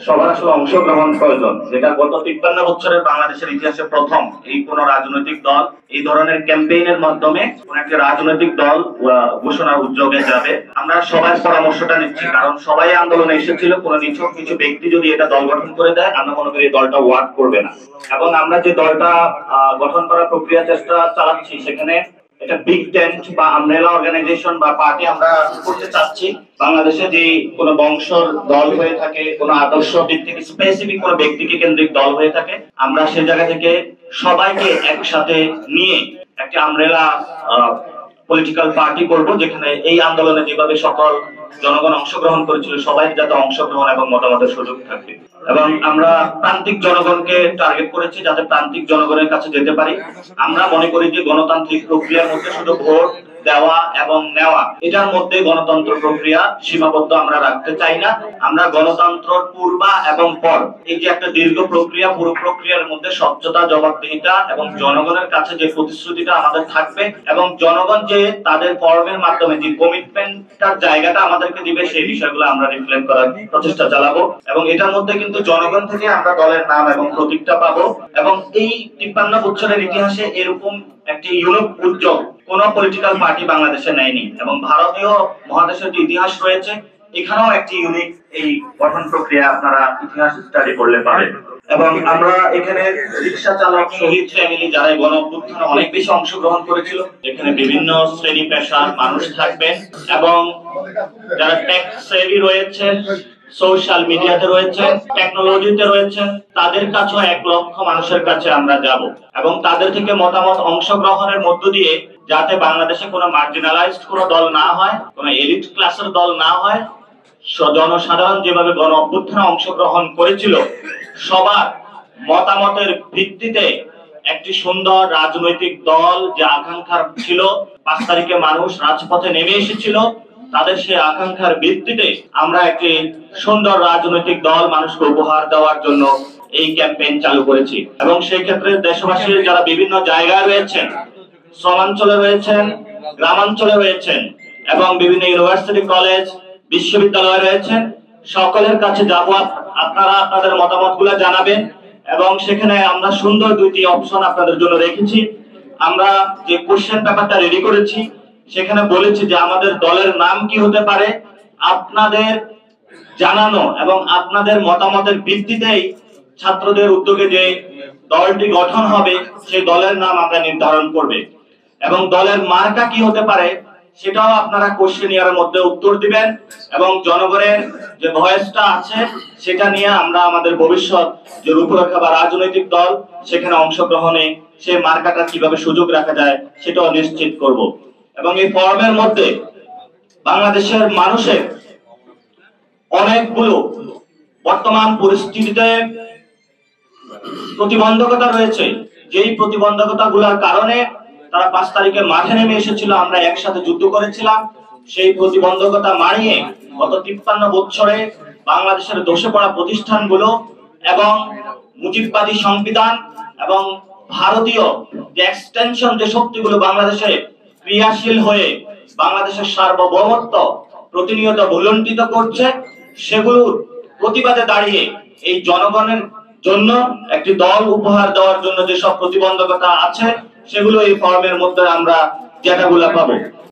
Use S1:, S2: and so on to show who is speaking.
S1: সবার আসলে অংশগ্রহণ প্রয়োজন, যেটা গত 53 বছরের বাংলাদেশের ইতিহাসে প্রথম এই কোন রাজনৈতিক দল এই ধরনের ক্যাম্পেইনের মাধ্যমে কোন একটা রাজনৈতিক দল ঘোষণার উদ্যোগে যাবে। আমরা সবার পরামর্শটা নিচ্ছি, কারণ সবাই আন্দোলনে এসেছিল। কোন নিছক কিছু ব্যক্তি যদি এটা দল গঠন করে দেয়, আমরা মনে করি এই দলটা ওয়ার্ক করবে না। এবং আমরা যে দলটা গঠন করার প্রক্রিয়া চেষ্টা চালাচ্ছি, সেখানে এটা বিগ টেন্ট বা আমব্রেলা অর্গানাইজেশন বা পার্টি আমরা করতে চাচ্ছি। বাংলাদেশে যে কোনো বংশর দল হয়ে থাকে, কোনো আদর্শ ভিত্তিক স্পেসিফিক কোনো ব্যক্তিকে কেন্দ্রিক দল হয়ে থাকে, আমরা সে জায়গা থেকে সবাইকে একসাথে নিয়ে একটা আমব্রেলা পলিটিক্যাল পার্টি করব, যেখানে এই আন্দোলনে যেভাবে সকল জনগণ অংশগ্রহণ করেছিল, সবাই যাতে অংশগ্রহণ এবং মতামতের সুযোগ থাকবে। এবং আমরা প্রান্তিক জনগণকে টার্গেট করেছি, যাতে প্রান্তিক জনগণের কাছে যেতে পারি। আমরা মনে করি যে গণতান্ত্রিক প্রক্রিয়ার মধ্যে শুধু ভোট দেওয়া এবং নেওয়া, এটার মধ্যে গণতন্ত্র প্রক্রিয়া সীমাবদ্ধ আমরা রাখতে চাই না। আমরা গণতন্ত্র পূর্বা এবং পর, এই যে একটা দীর্ঘ প্রক্রিয়া, পুরো প্রক্রিয়ার মধ্যে স্বচ্ছতা, জবাবদিহিতা এবং জনগণের কাছে যে প্রতিশ্রুতিটা আমাদের থাকবে, এবং জনগণ যে তাদের ফর্মের মাধ্যমে যে কমিটমেন্টটার জায়গাটা আমাদেরকে দিবে, সেই বিষয়গুলো আমরা রিফ্লেক্ট করার প্রচেষ্টা চালাবো। এবং এটার মধ্যে কিন্তু জনগণ থেকে আমরা দলের নাম এবং প্রতীকটা পাবো। এবং এই 53 বছরের ইতিহাসে এরকম একটি ইউনিক উদ্যোগ কোন পলিটিক্যাল পার্টি বাংলাদেশে নেয়নি। এবং ভারতীয় মহাদেশের যে ইতিহাস রয়েছে, এখানেও একটি ইউনিক এই গঠন প্রক্রিয়া আপনারা ইতিহাস স্টাডি করলে পাবেন। এবং আমরা এখানে রিক্সা চালক, শহীদ ফ্যামিলি, যারা গণ অভ্যুত্থানে অনেক বেশি অংশগ্রহণ করেছিল, এখানে বিভিন্ন শ্রেণী পেশার মানুষ থাকবেন, এবং যারা টেক সেভি রয়েছেন, সোশ্যাল মিডিয়াতে রয়েছে, টেকনোলজিতে রয়েছে, তাদের কাছেও 1 লক্ষ মানুষের কাছে আমরা যাব। এবং তাদের থেকে মতামত অংশগ্রহণের মধ্য দিয়ে যাতে বাংলাদেশে কোনো মার্জিনালাইজড কোনো দল না হয়, কোনো এলিট ক্লাসের দল না হয়, জনসাধারণ যেভাবে গণ অভ্যুত্থানে অংশগ্রহণ করেছিল, সবার মতামতের ভিত্তিতে একটি সুন্দর রাজনৈতিক দল, যে আকাঙ্ক্ষার ছিল 5 তারিখে মানুষ রাজপথে নেমে এসেছিল, তাদের সেই আকাঙ্ক্ষার ভিত্তিতে আমরা একটি সুন্দর রাজনৈতিক দল মানুষকে উপহার দেওয়ার জন্য এই ক্যাম্পেইন চালু করেছি। এবং সেই ক্ষেত্রে দেশবাসী যারা বিভিন্ন জায়গায় রয়েছেন, শ্রমাঞ্চলে রয়েছেন, গ্রামাঞ্চলে রয়েছেন, এবং বিভিন্ন ইউনিভার্সিটি, কলেজ, বিশ্ববিদ্যালয়ে রয়েছেন, সকলের কাছে যাব। আপনারা আপনাদের মতামতগুলো জানাবেন। এবং সেখানে আমরা সুন্দর 2টি অপশন আপনাদের জন্য রেখেছি। আমরা যে কোশ্চেন পেপারটা রেডি করেছি, সেখানে বলেছি যে আমাদের দলের নাম কি হতে পারে, আপনাদের জানানো এবং আপনাদের মতামতের ভিত্তিতেই ছাত্রদের উদ্যোগে যে দলটি গঠন হবে, সেই দলের নাম আমরা নির্ধারণ করবে। এবং দলের মার্কা কি হতে পারে, সেটাও আপনারা কোশ্চেনিয়ারের মধ্যে উত্তর দিবেন। এবং জনগণের যে ভয়েসটা আছে, সেটা নিয়ে আমরা আমাদের ভবিষ্যৎ যে রূপরেখা বা রাজনৈতিক দল, সেখানে অংশগ্রহণে সেই মার্কাটা কিভাবে সুযোগ রাখা যায়, সেটাও নিশ্চিত করব। এবং এই ফর্মের মধ্যে বাংলাদেশের মানুষের অনেকগুলো বর্তমান পরিস্থিতিতে প্রতিবন্ধকতা রয়েছে, যেই প্রতিবন্ধকতাগুলোর কারণে তারা 5 তারিখে মাঠে নেমে এসেছিল, আমরা একসাথে যুদ্ধ করেছিলাম। সেই প্রতিবন্ধকতা মানিয়ে গত 53 বছরে বাংলাদেশের ধসে পড়া প্রতিষ্ঠানগুলো এবং মুজিববাদী সংবিধান এবং ভারতীয় যে এক্সটেনশন, যে শক্তিগুলো বাংলাদেশে ক্রিয়াশীল হয়ে বাংলাদেশের সার্বভৌমত্ব প্রতিনিয়ত ভুলুণ্ঠিত করছে, সেগুলোর প্রতিবাদে দাঁড়িয়ে এই জনগণের জন্য একটি দল উপহার দেওয়ার জন্য যেসব প্রতিবন্ধকতা আছে, সেগুলো এই ফর্মের মধ্যে আমরা ডেটাগুলো পাবো।